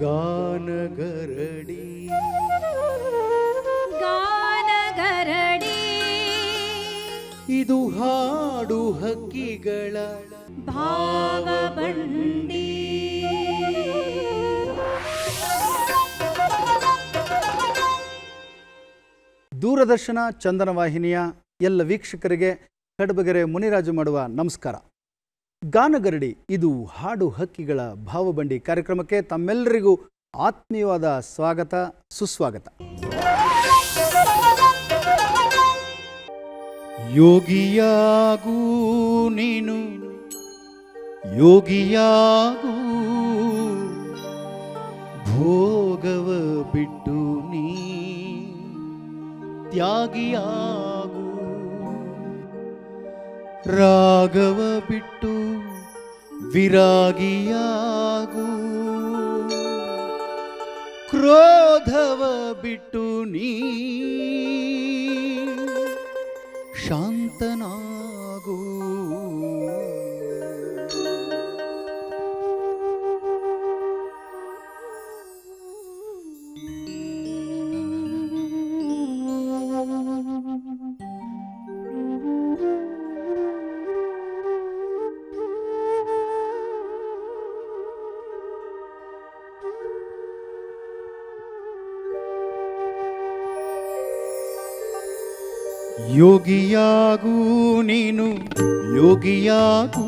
ಗಾನಗರಡಿ ಗಾನಗರಡಿ ಇದು ಹಾಡು ಹಕ್ಕಿಗಳ ಭಾವಬಂಡಿ. ದೂರದರ್ಶನ ಚಂದನ ವಾಹಿನಿಯ ಎಲ್ಲ ವೀಕ್ಷಕರಿಗೆ ಕಡಬಗೆರೆ ಮುನಿರಾಜು ಮಾಡುವ ನಮಸ್ಕಾರ. ಗಾನಗರಡಿ ಇದು ಹಾಡು ಹಕ್ಕಿಗಳ ಭಾವಬಂಡಿ ಕಾರ್ಯಕ್ರಮಕ್ಕೆ ತಮ್ಮೆಲ್ಲರಿಗೂ ಆತ್ಮೀಯವಾದ ಸ್ವಾಗತ ಸುಸ್ವಾಗತ. ಯೋಗಿಯಾಗೂ ನೀನು ಯೋಗಿಯಾಗೂ ಭೋಗವ ಬಿಟ್ಟು ನೀ ತ್ಯಾಗಿಯಾಗೂ ರಾಗವ ಬಿಟ್ಟು ವಿರಾಗಿಯಾಗೂ ಕ್ರೋಧವ ಬಿಟ್ಟು ನೀ ಶಾಂತನಾಗೂ. ಯೋಗಿಯಾಗೂ ನೀನು ಯೋಗಿಯಾಗೂ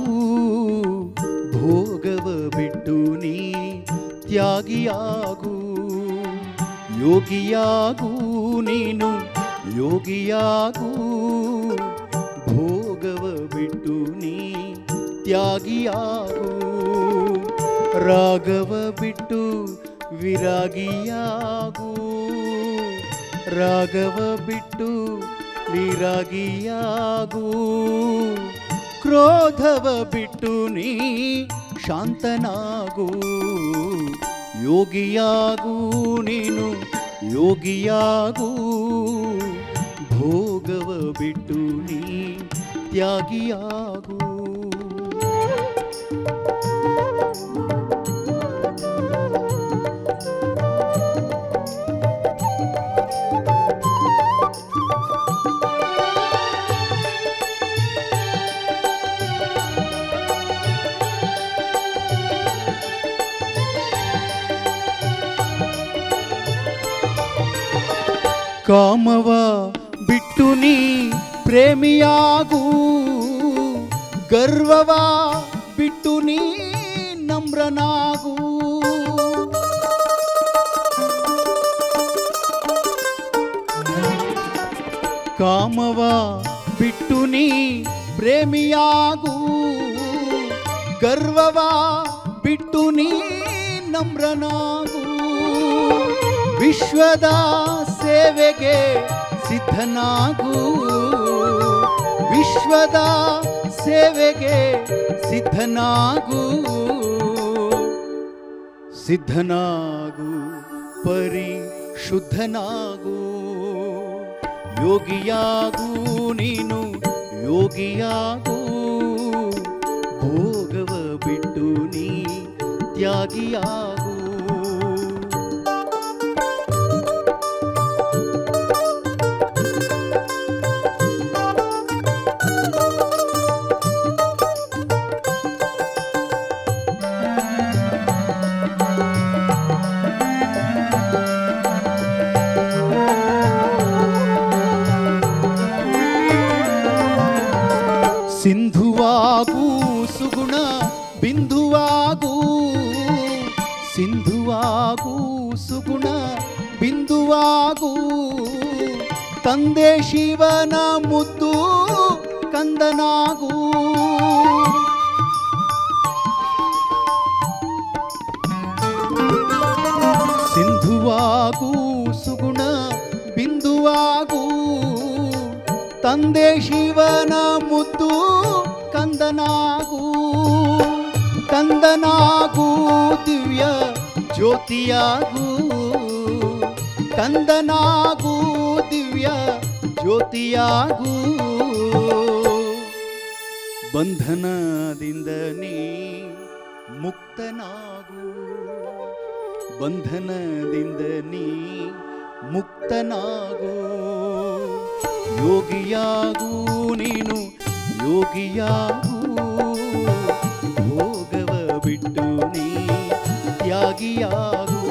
ಭೋಗವ ಬಿಟ್ಟು ನೀ ತ್ಯಾಗಿಯಾಗೂ. ಯೋಗಿಯಾಗೂ ನೀನು ಯೋಗಿಯಾಗೂ ಭೋಗವ ಬಿಟ್ಟು ನೀ ತ್ಯಾಗಿಯಾಗೂ. ರಾಗವ ಬಿಟ್ಟು ವಿರಾಗಿಯಾಗೂ. ರಾಗವ ಬಿಟ್ಟು ವಿರಾಗಿಯಾಗೂ. ಕ್ರೋಧವ ಬಿಟ್ಟು ನೀ ಶಾಂತನಾಗೂ. ಯೋಗಿಯಾಗೂ ನೀನು ಯೋಗಿಯಾಗೂ ಭೋಗವ ಬಿಟ್ಟು ನೀ ತ್ಯಾಗಿಯಾಗೂ. ಕಾಮವ ಬಿಟ್ಟು ನೀ ಪ್ರೇಮಿಯಾಗೂ. ಗರ್ವವ ಬಿಟ್ಟು ನೀ ನಮ್ರನಾಗೂ. ಕಾಮವ ಬಿಟ್ಟು ನೀ ಪ್ರೇಮಿಯಾಗೂ. ಗರ್ವವ ಬಿಟ್ಟು ನೀ ನಮ್ರನಾಗೂ. ವಿಶ್ವದ ಸೇವೆಗೆ ಸಿದ್ಧನಾಗೂ. ವಿಶ್ವದ ಸೇವೆಗೆ ಸಿದ್ಧನಾಗೂ. ಸಿದ್ಧನಾಗೂ ಪರಿಶುದ್ಧನಾಗೂ. ಯೋಗಿಯಾಗೂ ನೀನು ಯೋಗಿಯಾಗೂ ಭೋಗವ ಬಿಟ್ಟು ನೀ ತ್ಯಾಗಿಯಾಗೂ. ಸಿಂಧುವಾಗೂ ಸುಗುಣ ಬಿಂದುವಾಗೂ. ಸಿಂಧುವಾಗೂ ಸುಗುಣ ಬಿಂದುವಾಗೂ. ತಂದೆ ಶಿವನ ಮುದ್ದು ಕಂದನಾಗೂ. ಸಿಂಧುವಾಗೂ ಸುಗುಣ ಬಿಂದುವಾಗೂ. ತಂದೆ ಶಿವನ ಮುದ್ದು ಕಂದನಾಗೂ. ಕಂದನಾಗೂ ದಿವ್ಯ ಜ್ಯೋತಿಯಾಗೂ. ಕಂದನಾಗೂ ದಿವ್ಯ ಜ್ಯೋತಿಯಾಗೂ. ಬಂಧನದಿಂದ ನೀ ಮುಕ್ತನಾಗು, ಬಂಧನದಿಂದ ನೀ ಮುಕ್ತನಾಗು. ಯೋಗಿಯಾಗು ನೀನು ಯೋಗಿಯಾಗು, ಭೋಗವ ಬಿಟ್ಟು ನೀ ತ್ಯಾಗಿಯಾಗು.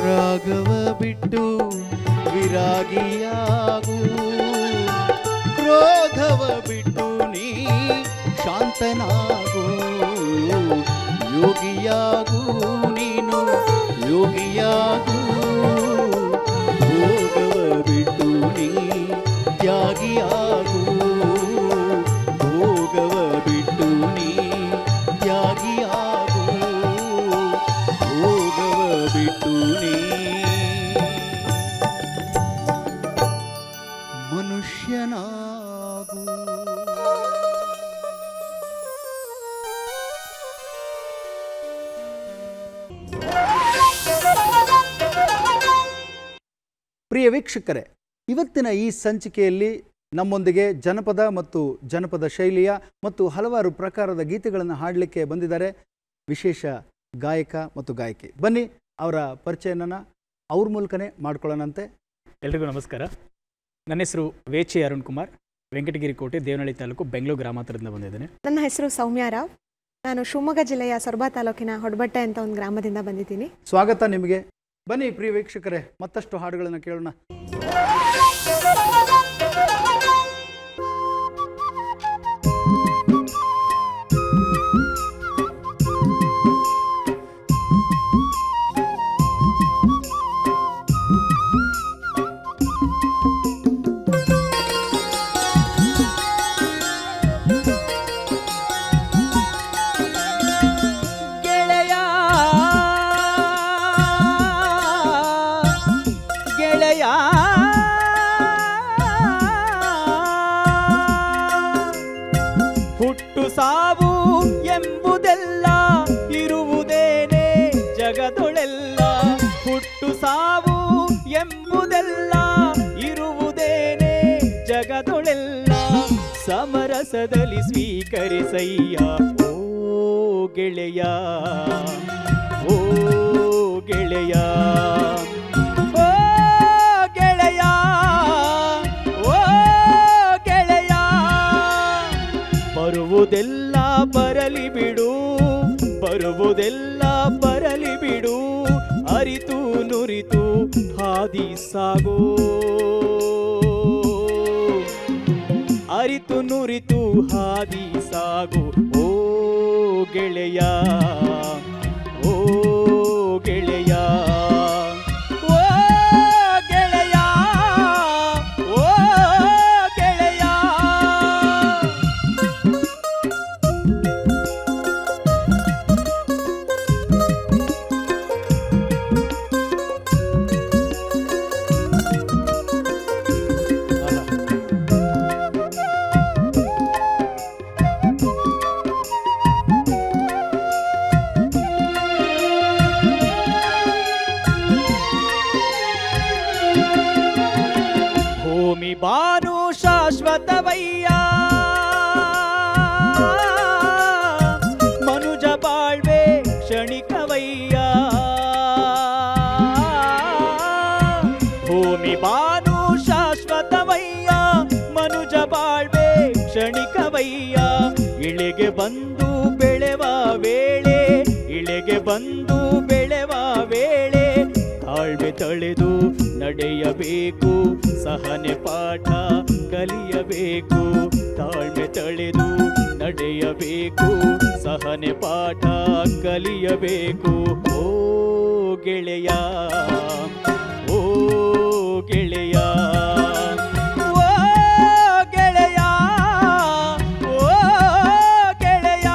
ರಾಗವ ಬಿಟ್ಟು ವಿರಾಗಿಯಾಗು, ಕ್ರೋಧವ ಬಿಟ್ಟು ನೀ ಶಾಂತನಾಗು. ಯೋಗಿಯಾಗು ನೀನು ಯೋಗಿಯಾಗು, ಭೋಗವ ಬಿಟ್ಟು ನೀ ತ್ಯಾಗಿಯಾಗು. ಭೋಗವ ಬಿಟ್ಟು ನೀ ತ್ಯಾಗಿಯಾಗು, ಭೋಗವ ಬಿಟ್ಟು ನೀ ಮನುಷ್ಯನಾಗು. ಪ್ರಿಯ ವೀಕ್ಷಕರೇ, ಇವತ್ತಿನ ಈ ಸಂಚಿಕೆಯಲ್ಲಿ ನಮ್ಮೊಂದಿಗೆ ಜನಪದ ಮತ್ತು ಜನಪದ ಶೈಲಿಯ ಮತ್ತು ಹಲವಾರು ಪ್ರಕಾರದ ಗೀತೆಗಳನ್ನು ಹಾಡಲಿಕ್ಕೆ ಬಂದಿದ್ದಾರೆ ವಿಶೇಷ ಗಾಯಕ ಮತ್ತು ಗಾಯಕಿ. ಬನ್ನಿ ಅವರ ಪರಿಚಯನ ಅವ್ರ ಮೂಲಕನೇ ಮಾಡ್ಕೊಳ್ಳೋಣಂತೆ. ಎಲ್ರಿಗೂ ನಮಸ್ಕಾರ. ನನ್ನ ಹೆಸರು ವೇಚಿ ಅರುಣ್ ಕುಮಾರ್, ವೆಂಕಟಗಿರಿ ಕೋಟೆ, ದೇವನಹಳ್ಳಿ ತಾಲೂಕು, ಬೆಂಗಳೂರು ಗ್ರಾಮಾಂತರದಿಂದ ಬಂದಿದ್ದೇನೆ. ನನ್ನ ಹೆಸರು ಸೌಮ್ಯ ರಾವ್, ನಾನು ಶಿವಮೊಗ್ಗ ಜಿಲ್ಲೆಯ ಸೊರಬ ತಾಲೂಕಿನ ಹೊಡಬಟ್ಟೆ ಅಂತ ಒಂದು ಗ್ರಾಮದಿಂದ ಬಂದಿದ್ದೀನಿ. ಸ್ವಾಗತ ನಿಮಗೆ. ಬನ್ನಿ ಪ್ರಿಯ ವೀಕ್ಷಕರೇ, ಮತ್ತಷ್ಟು ಹಾಡುಗಳನ್ನು ಕೇಳೋಣ. ಹುಟ್ಟು ಸಾವು ಎಂಬುದೆಲ್ಲ ಇರುವುದೇನೆ ಜಗದೊಳೆಲ್ಲ. ಹುಟ್ಟು ಸಾವು ಎಂಬುದೆಲ್ಲ ಇರುವುದೇನೆ ಜಗದೊಳೆಲ್ಲ. ಸಮರಸದಲ್ಲಿ ಸ್ವೀಕರಿಸಯ್ಯ ಓ ಗೆಳೆಯ, ಓ ಗೆಳೆಯ, ಓ ಗೆಳೆಯ, ಓ ಗೆಳೆಯ. ಬರುವುದೆಲ್ಲ ಬರಲಿ ಬಿಡು, ಬರುವುದೆಲ್ಲ ಬರಲಿ ಬಿಡು. ಅರಿತು ನುರಿತು ಹಾದಿ ಸಾಗೋ, ಅರಿತು ನುರಿತು ಹಾದಿ ಸಾಗು. ಓ ಗೆಳೆಯ, ಓ ಗೆಳೆಯ, ಓ ಗೆಳೆಯ, ಓ ಗೆಳೆಯ. ಭೂಮಿ ಬಾನು ಶಾಶ್ವತವಯ್ಯ, ಮನುಜ ಬಾಳ್ವೆ ಕ್ಷಣಿಕವಯ್ಯ. ಭೂಮಿ ಬಾನು ಶಾಶ್ವತವಯ್ಯ, ಮನುಜ ಬಾಳ್ವೆ ಕ್ಷಣಿಕವಯ್ಯ. ಇಳೆಗೆ ಬಂದು ಬೆಳೆವ ವೇಳೆ, ಇಳೆಗೆ ಬಂದು ಬೆಳೆವ ವೇಳೆ. ತಾಳ್ಮೆ ತಳೆದು ನಡೆಯಬೇಕು, ಸಹನೆ ಪಾಠ ಕಲಿಯಬೇಕು. ತಾಳ್ಮೆ ತಳೆದು ನಡೆಯಬೇಕು, ಸಹನೆ ಪಾಠ ಕಲಿಯಬೇಕು. ಓ ಗೆಳೆಯ, ಓ ಗೆಳೆಯ, ಓ ಗೆಳೆಯ, ಓ ಗೆಳೆಯ.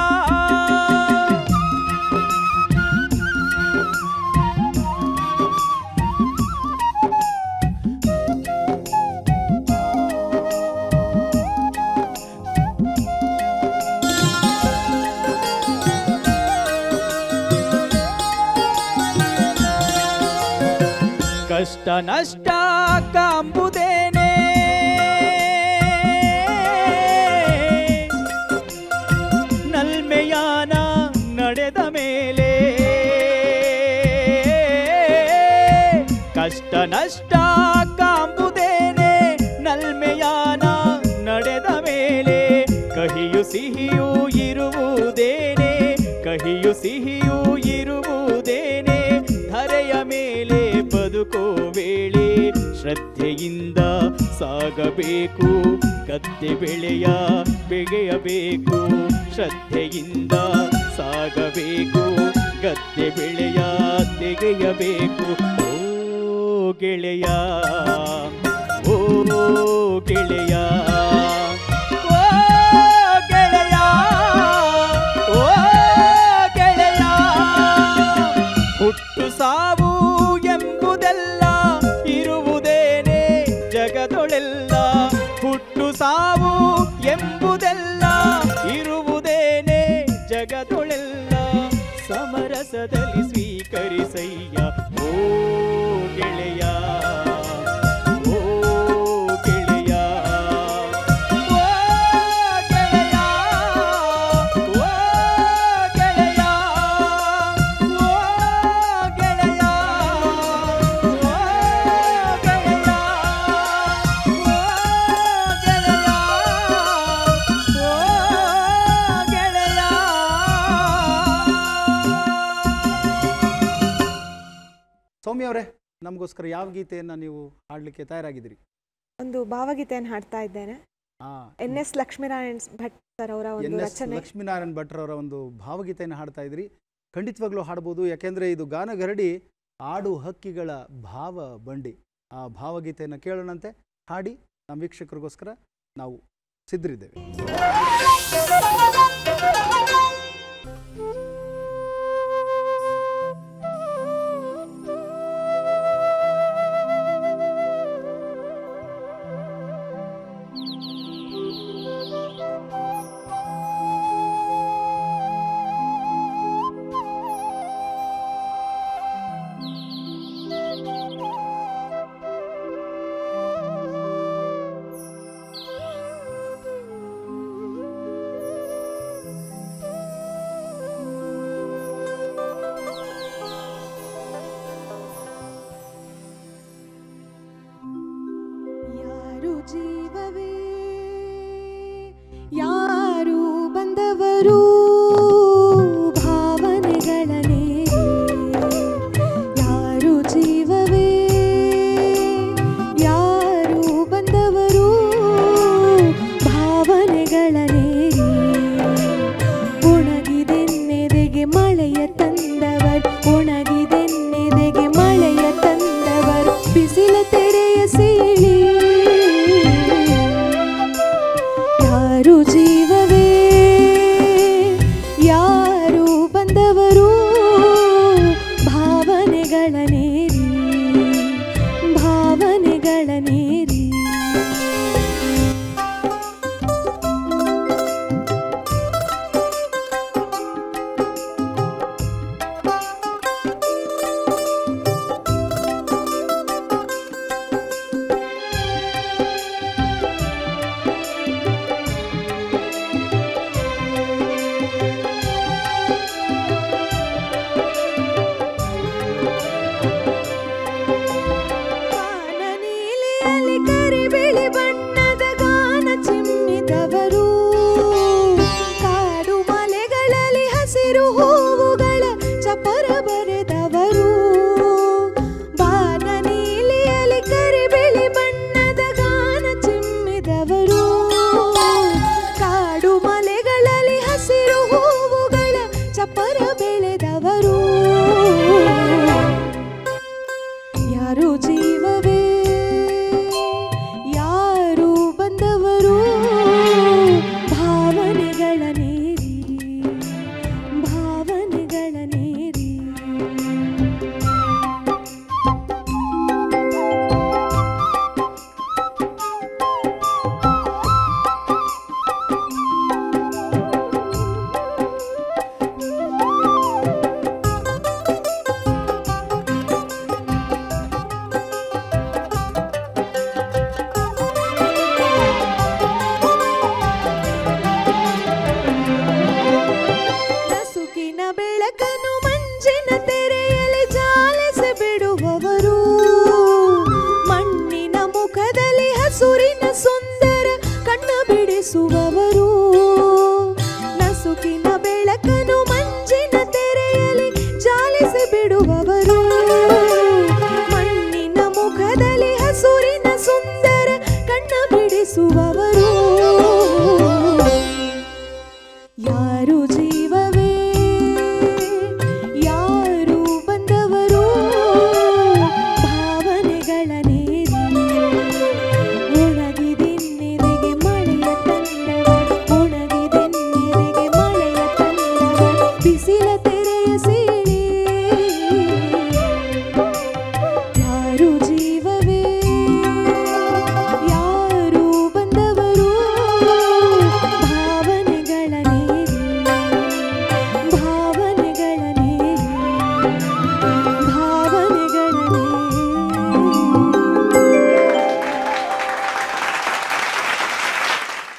ಕಷ್ಟ ನಷ್ಟ ಕಾಂಬುದೇನೆ, ಪ್ರಯಾಣ ನಡೆದ ಮೇಲೆ ಕಹಿಯು ಸಿಹಿಯೂ ಇರುವುದೇನೆ, ಕಹಿಯು ಸಿಹಿಯೂ ಇರುವುದೇನೆ. ಧರೆಯ ಮೇಲೆ ಬದುಕೋ ವೇಳೆ ಶ್ರದ್ಧೆಯಿಂದ ಸಾಗಬೇಕು, ಗದ್ದೆ ಬೆಳೆಯ ಬೆಗೆಯಬೇಕು. ಶ್ರದ್ಧೆಯಿಂದ ಸಾಗಬೇಕು, ಗದ್ದೆ ಬೆಳೆಯ ತೆಗೆಯಬೇಕು. ಓ ಗೆಳೆಯ, ಓ ಗೆಳೆಯ, ಓ ಗೆಳೆಯ, ಓ ಗೆಳೆಯ. ಹುಟ್ಟು ಸಾವು ಎಂಬುದೆಲ್ಲ ಇರುವುದೇನೆ ಜಗದೊಳೆಲ್ಲ. ಹುಟ್ಟು ಸಾವು ಎಂಬುದೆಲ್ಲ ಇರುವುದೇನೆ ಜಗದೊಳೆಲ್ಲ. ಸಮರಸದಲ್ಲಿ ಸ್ವೀಕರಿಸಯ್ಯ ಓ ಗೆಳೆಯ, ಓ ಗೆಳೆಯ, ಓ ಗೆಳೆಯ, ಓ ಗೆಳೆಯ, ಓ ಗೆಳೆಯ, ಓ ಗೆಳೆಯ, ಸೌಮ್ಯ ಅವರೇ, ನಮಗೋಸ್ಕರ ಯಾವ ಗೀತೆಯನ್ನು ನೀವು ಹಾಡಲಿಕ್ಕೆ ತಯಾರಾಗಿದ್ದೀರಿ? ಒಂದು ಭಾವಗೀತೆಯನ್ನು ಹಾಡ್ತಾ ಇದ್ದೇನೆ. NS ಲಕ್ಷ್ಮೀನಾರಾಯಣ್ ಭಟ್ ಸರ್ ಅವರ ಒಂದು ರಚನೆ. ಲಕ್ಷ್ಮೀನಾರಾಯಣ್ ಭಟ್ರವರ ಒಂದು ಭಾವಗೀತೆಯನ್ನು ಹಾಡ್ತಾ ಇದ್ರಿ. ಖಂಡಿತವಾಗ್ಲೂ ಹಾಡ್ಬೋದು, ಯಾಕೆಂದರೆ ಇದು ಗಾನಗರಡಿ ಆಡು ಹಕ್ಕಿಗಳ ಭಾವ ಬಂಡಿ. ಆ ಭಾವಗೀತೆಯನ್ನು ಕೇಳೋಣಂತೆ. ಹಾಡಿ ನಮ್ಮ ವೀಕ್ಷಕರಿಗೋಸ್ಕರ ನಾವು ಸಿದ್ಧರಿದ್ದೇವೆ. ಜೀವವೇ ಯಾರು ಬಂದವರು ಭಾವನೆಗಳನೆ, ಯಾರು ಜೀವವೇ ಯಾರು ಬಂದವರು ಭಾವನೆಗಳನೆ. ಒಣಗಿದೆನ್ನೆದೆಗೆ ಮಳೆಯ ತಂದವರು, ಒಣಗಿದೆನ್ನೆದೆಗೆ ಮಳೆಯ ತಂದವರು, ಬಿಸಿಲ ತೆರೆಯ ಸೀಳಿ ಯಾರು ಜೀವವೇ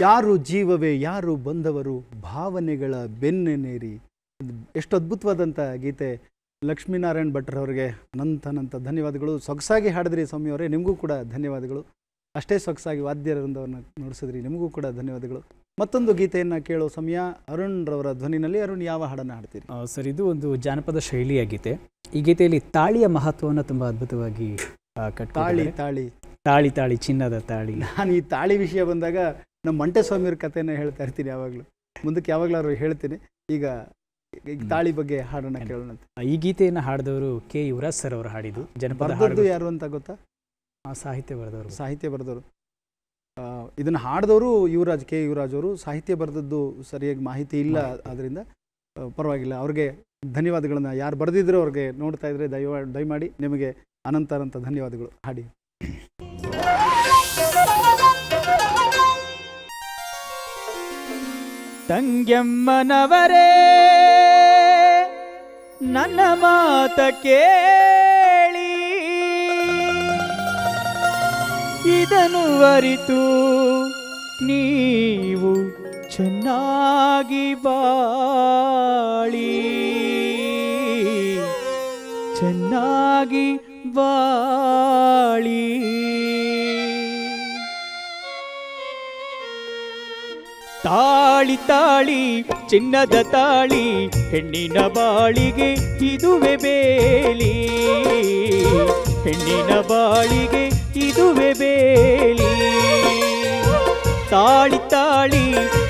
ಯಾರು ಜೀವವೇ ಯಾರು ಬಂದವರು ಭಾವನೆಗಳ ಬೆನ್ನೆನೇರಿ. ಎಷ್ಟು ಅದ್ಭುತವಾದಂಥ ಗೀತೆ. ಲಕ್ಷ್ಮೀನಾರಾಯಣ್ ಭಟ್ರವರಿಗೆ ಅನಂತ ಧನ್ಯವಾದಗಳು. ಸೊಗಸಾಗಿ ಹಾಡಿದ್ರಿ ಸ್ವಾಮಿ ಅವರೇ, ನಿಮಗೂ ಕೂಡ ಧನ್ಯವಾದಗಳು. ಅಷ್ಟೇ ಸೊಗಸಾಗಿ ವಾದ್ಯವೃಂದವನ್ನು ನುಡಿಸಿದ್ರಿ, ನಿಮಗೂ ಕೂಡ ಧನ್ಯವಾದಗಳು. ಮತ್ತೊಂದು ಗೀತೆಯನ್ನು ಕೇಳೋ ಸಮಯ. ಅರುಣ್ ರವರ ಧ್ವನಿನಲ್ಲಿ. ಅರುಣ್, ಯಾವ ಹಾಡನ್ನು ಹಾಡ್ತೀರಿ? ಸರ್, ಇದು ಒಂದು ಜಾನಪದ ಶೈಲಿಯ ಗೀತೆ. ಈ ಗೀತೆಯಲ್ಲಿ ತಾಳಿಯ ಮಹತ್ವವನ್ನು ತುಂಬ ಅದ್ಭುತವಾಗಿ ತಾಳಿ ತಾಳಿ ತಾಳಿ ತಾಳಿ ಚಿನ್ನದ ತಾಳಿ. ನಾನು ಈ ತಾಳಿ ವಿಷಯ ಬಂದಾಗ ನಮ್ಮ ಮಂಟೇಸ್ವಾಮಿಯವ್ರ ಕಥೆನ ಹೇಳ್ತಾ ಇರ್ತೀನಿ ಯಾವಾಗಲೂ. ಮುಂದಕ್ಕೆ ಯಾವಾಗಲೂ ಹೇಳ್ತೀನಿ. ಈಗ ತಾಳಿ ಬಗ್ಗೆ ಹಾಡನ್ನು ಕೇಳೋಣ. ಈ ಗೀತೆಯನ್ನು ಹಾಡಿದವರು ಕೆ ಯುವರಾಜ್ ಸರ್ ಅವರು ಹಾಡಿದ್ದು. ಜನಪದ ಬರೆದದ್ದು ಯಾರು ಅಂತ ಗೊತ್ತಾ? ಸಾಹಿತ್ಯ ಬರೆದವರು. ಇದನ್ನು ಹಾಡಿದವರು ಕೆ ಯುವರಾಜ್ ಅವರು. ಸಾಹಿತ್ಯ ಬರೆದದ್ದು ಸರಿಯಾಗಿ ಮಾಹಿತಿ ಇಲ್ಲ, ಆದ್ದರಿಂದ ಪರವಾಗಿಲ್ಲ. ಅವ್ರಿಗೆ ಧನ್ಯವಾದಗಳನ್ನು, ಯಾರು ಬರೆದಿದ್ರು ಅವ್ರಿಗೆ ನೋಡ್ತಾ ಇದ್ರೆ ದಯಮಾಡಿ ನಿಮಗೆ ಅನಂತ ಧನ್ಯವಾದಗಳು. ಹಾಡಿ. ತಂಗ್ಯಮ್ಮನವರೇ ನನ್ನ ಮಾತ ಕೇಳಿ, ಇದನ್ನು ಅರಿತು ನೀವು ಚೆನ್ನಾಗಿ ಬಾಳಿ, ಚೆನ್ನಾಗಿ ಬಾಳಿ. ತಾಳಿ ತಾಳಿ ಚಿನ್ನದ ತಾಳಿ, ಹೆಣ್ಣಿನ ಬಾಳಿಗೆ ಇದುವೆ ಬೇಲಿ, ಹೆಣ್ಣಿನ ಬಾಳಿಗೆ ಇದುವೆ ಬೇಲಿ. ತಾಳಿ ತಾಳಿ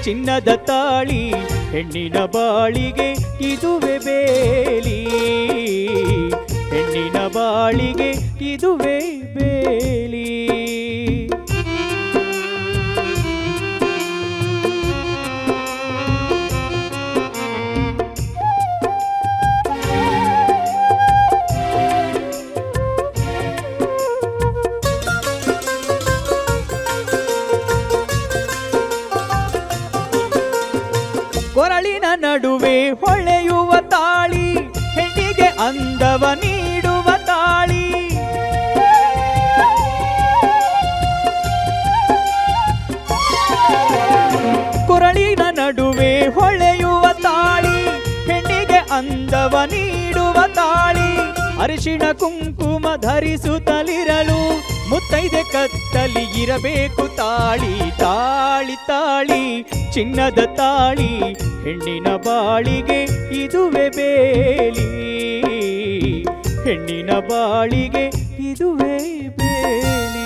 ಚಿನ್ನದ ತಾಳಿ, ಹೆಣ್ಣಿನ ಬಾಳಿಗೆ ಇದುವೆ ಬೇಲಿ, ಹೆಣ್ಣಿನ ಬಾಳಿಗೆ ಇದುವೆ ಬೇಲಿ. ಕೊರಳಿನ ನಡುವೆ ಹೊಳೆಯುವ ತಾಳಿ, ಹೆಣ್ಣಿಗೆ ಅಂದವ ನೀಡುವ ತಾಳಿ. ಕೊರಳಿನ ನಡುವೆ ಹೊಳೆಯುವ ತಾಳಿ, ಹೆಣ್ಣಿಗೆ ಅಂದವ ನೀಡುವ ತಾಳಿ. ಅರಿಶಿಣ ಕುಂಕುಮ ಧರಿಸುತ್ತಲಿರಲು ಮುತ್ತೈದೆ ಕತ್ತಲಿ ಇರಬೇಕು ತಾಳಿ. ತಾಳಿ ತಾಳಿ ಚಿನ್ನದ ತಾಳಿ, ಹೆಣ್ಣಿನ ಬಾಳಿಗೆ ಇದುವೆ ಬೇಲಿ, ಹೆಣ್ಣಿನ ಬಾಳಿಗೆ ಇದುವೆ ಬೇಲಿ.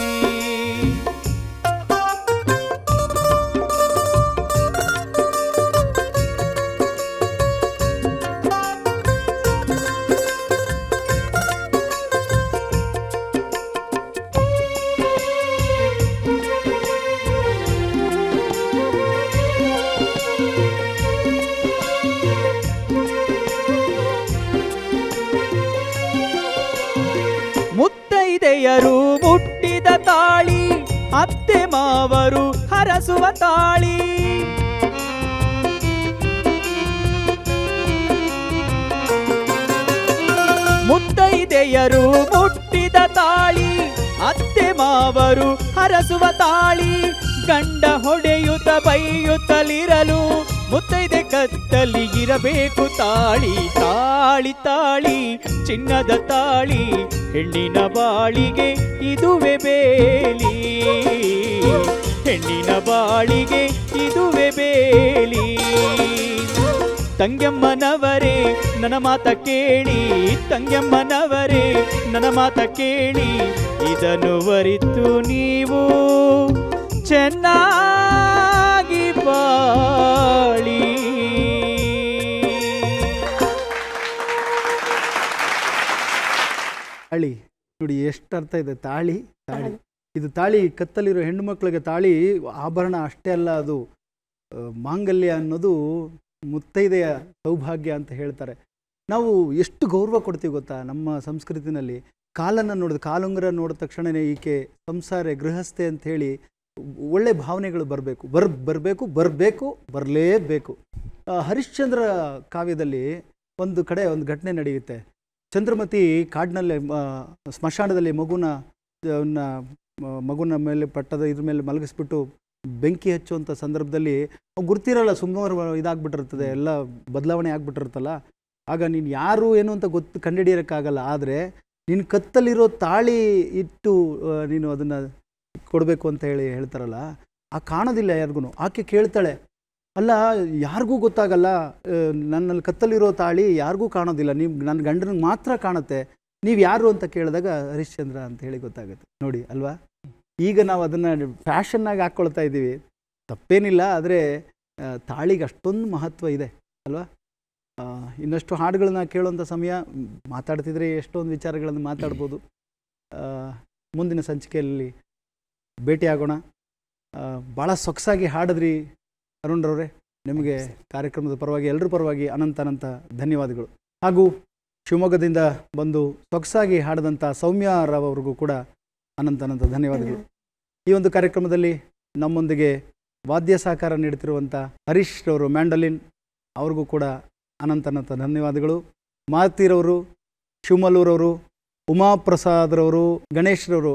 ಮುತ್ತೈದೆಯರು ಮುಟ್ಟಿದ ತಾಳಿ, ಅತ್ತೆ ಮಾವರು ಹರಸುವ ತಾಳಿ. ಮುತ್ತೈದೆಯರು ಮುಟ್ಟಿದ ತಾಳಿ, ಅತ್ತೆ ಮಾವರು ಹರಸುವ ತಾಳಿ. ಗಂಡ ಹೊಡೆಯುತ್ತ ಬೈಯುತ್ತಲಿರಲು ಮುತ್ತೈದೆ ಕತ್ತಲಿ ಇರಬೇಕು ತಾಳಿ. ತಾಳಿ ತಾಳಿ ಚಿನ್ನದ ತಾಳಿ, ಹೆಣ್ಣಿನ ಬಾಳಿಗೆ ಇದುವೆ ಬೇಲಿ, ಹೆಣ್ಣಿನ ಬಾಳಿಗೆ ಇದುವೆ ಬೇಲಿ. ತಂಗ್ಯಮ್ಮನವರೇ ನನ್ನ ಮಾತ ಕೇಳಿ, ತಂಗ್ಯಮ್ಮನವರೇ ನನ್ನ ಮಾತ ಕೇಳಿ, ಇದನ್ನು ಅರಿತು ನೀವು ಚೆನ್ನಾಗಿ ಬಾಳಿ. ತಾಳಿ ನೋಡಿ ಎಷ್ಟು ಅರ್ಥ ಇದೆ. ತಾಳಿ ತಾಳಿ ಇದು ತಾಳಿ, ಕತ್ತಲಿರೋ ಹೆಣ್ಣು ಮಕ್ಕಳಿಗೆ ತಾಳಿ ಆಭರಣ ಅಷ್ಟೇ ಅಲ್ಲ, ಅದು ಮಾಂಗಲ್ಯ ಅನ್ನೋದು ಮುತ್ತೈದೆಯ ಸೌಭಾಗ್ಯ ಅಂತ ಹೇಳ್ತಾರೆ. ನಾವು ಎಷ್ಟು ಗೌರವ ಕೊಡ್ತೀವಿ ಗೊತ್ತಾ ನಮ್ಮ ಸಂಸ್ಕೃತಿನಲ್ಲಿ. ಕಾಲನ್ನು ನೋಡಿದ ಕಾಲುಂಗುರ ನೋಡಿದ ತಕ್ಷಣವೇ ಈಕೆ ಸಂಸಾರ ಗೃಹಸ್ಥೆ ಅಂತ ಹೇಳಿ ಒಳ್ಳೆ ಭಾವನೆಗಳು ಬರಲೇಬೇಕು. ಹರಿಶ್ಚಂದ್ರ ಕಾವ್ಯದಲ್ಲಿ ಒಂದು ಕಡೆ ಒಂದು ಘಟನೆ ನಡೆಯುತ್ತೆ. ಚಂದ್ರಮತಿ ಕಾಡಿನಲ್ಲಿ ಸ್ಮಶಾನದಲ್ಲಿ ಮಗುನ ಮೇಲೆ ಪಟ್ಟದ ಇದ್ರ ಮೇಲೆ ಮಲಗಿಸ್ಬಿಟ್ಟು ಬೆಂಕಿ ಹಚ್ಚುವಂಥ ಸಂದರ್ಭದಲ್ಲಿ ಅವು ಗುರ್ತಿರಲ್ಲ, ಸುಮಾರು ಇದಾಗ್ಬಿಟ್ಟಿರ್ತದೆ, ಎಲ್ಲ ಬದಲಾವಣೆ ಆಗ್ಬಿಟ್ಟಿರುತ್ತಲ್ಲ. ಆಗ ನೀನು ಯಾರು ಏನು ಅಂತ ಕಂಡುಹಿಡಿಯೋಕ್ಕಾಗಲ್ಲ. ಆದರೆ ನಿನ್ನ ಕತ್ತಲ್ಲಿರೋ ತಾಳಿ ಇಟ್ಟು ನೀನು ಅದನ್ನು ಕೊಡಬೇಕು ಅಂತ ಹೇಳ್ತಾರಲ್ಲ, ಆ ಕಾಣೋದಿಲ್ಲ ಯಾರಿಗೂ. ಆಕೆ ಕೇಳ್ತಾಳೆ, ಅಲ್ಲ ಯಾರಿಗೂ ಗೊತ್ತಾಗಲ್ಲ, ನನ್ನಲ್ಲಿ ಕತ್ತಲಿರೋ ತಾಳಿ ಯಾರಿಗೂ ಕಾಣೋದಿಲ್ಲ, ನೀವು ನನ್ನ ಗಂಡನಿಗೆ ಮಾತ್ರ ಕಾಣುತ್ತೆ, ನೀವು ಯಾರು ಅಂತ ಕೇಳಿದಾಗ ಹರಿಶ್ಚಂದ್ರ ಅಂತ ಹೇಳಿ ಗೊತ್ತಾಗುತ್ತೆ. ನೋಡಿ ಅಲ್ವಾ, ಈಗ ನಾವು ಅದನ್ನು ಫ್ಯಾಷನ್ನಾಗಿ ಹಾಕ್ಕೊಳ್ತಾ ಇದ್ದೀವಿ, ತಪ್ಪೇನಿಲ್ಲ. ಆದರೆ ತಾಳಿಗೆ ಅಷ್ಟೊಂದು ಮಹತ್ವ ಇದೆ ಅಲ್ವಾ. ಇನ್ನಷ್ಟು ಹಾಡುಗಳನ್ನ ಕೇಳುವಂಥ ಸಮಯ, ಮಾತಾಡ್ತಿದ್ರೆ ಎಷ್ಟೊಂದು ವಿಚಾರಗಳನ್ನು ಮಾತಾಡ್ಬೋದು. ಮುಂದಿನ ಸಂಚಿಕೆಯಲ್ಲಿ ಭೇಟಿಯಾಗೋಣ. ಭಾಳ ಸೊಗಸಾಗಿ ಹಾಡಿದ್ರಿ ಅರುಣ್ರವರೇ. ನಿಮಗೆ ಕಾರ್ಯಕ್ರಮದ ಪರವಾಗಿ, ಎಲ್ಲರ ಪರವಾಗಿ ಅನಂತ ಧನ್ಯವಾದಗಳು. ಹಾಗೂ ಶಿವಮೊಗ್ಗದಿಂದ ಬಂದು ಸೊಗಸಾಗಿ ಹಾಡಿದಂಥ ಸೌಮ್ಯ ರಾವ್ ಅವ್ರಿಗೂ ಕೂಡ ಅನಂತ ಧನ್ಯವಾದಗಳು. ಈ ಒಂದು ಕಾರ್ಯಕ್ರಮದಲ್ಲಿ ನಮ್ಮೊಂದಿಗೆ ವಾದ್ಯ ಸಹಕಾರ ನೀಡುತ್ತಿರುವಂಥ ಹರೀಶ್ ರವರು ಮ್ಯಾಂಡಲಿನ್, ಅವ್ರಿಗೂ ಕೂಡ ಅನಂತ ಧನ್ಯವಾದಗಳು. ಮಾರುತಿರವರು, ಶಿವಮಲ್ಲೂರವರು, ಉಮಾಪ್ರಸಾದ್ರವರು, ಗಣೇಶ್ರವರು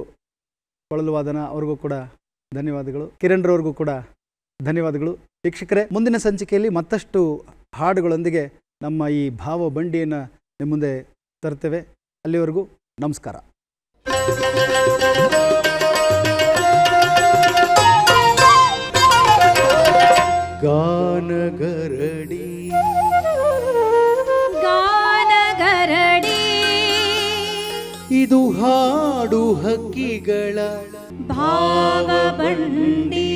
ಕೊಳಲು ವಾದನ, ಅವ್ರಿಗೂ ಕೂಡ ಧನ್ಯವಾದಗಳು. ಕಿರಣ್ ರವ್ರಿಗೂ ಕೂಡ ಧನ್ಯವಾದಗಳು. ವೀಕ್ಷಕರೇ, ಮುಂದಿನ ಸಂಚಿಕೆಯಲ್ಲಿ ಮತ್ತಷ್ಟು ಹಾಡುಗಳೊಂದಿಗೆ ನಮ್ಮ ಈ ಭಾವ ಬಂಡಿಯನ್ನು ನಿಮ್ಮ ಮುಂದೆ ತರ್ತೇವೆ. ಅಲ್ಲಿವರೆಗೂ ನಮಸ್ಕಾರ. ಗಾನಗರಡಿ ಗಾನಗರಡಿ ಇದು ಹಾಡು ಹಕ್ಕಿಗಳ ಭಾವ ಬಂಡಿ.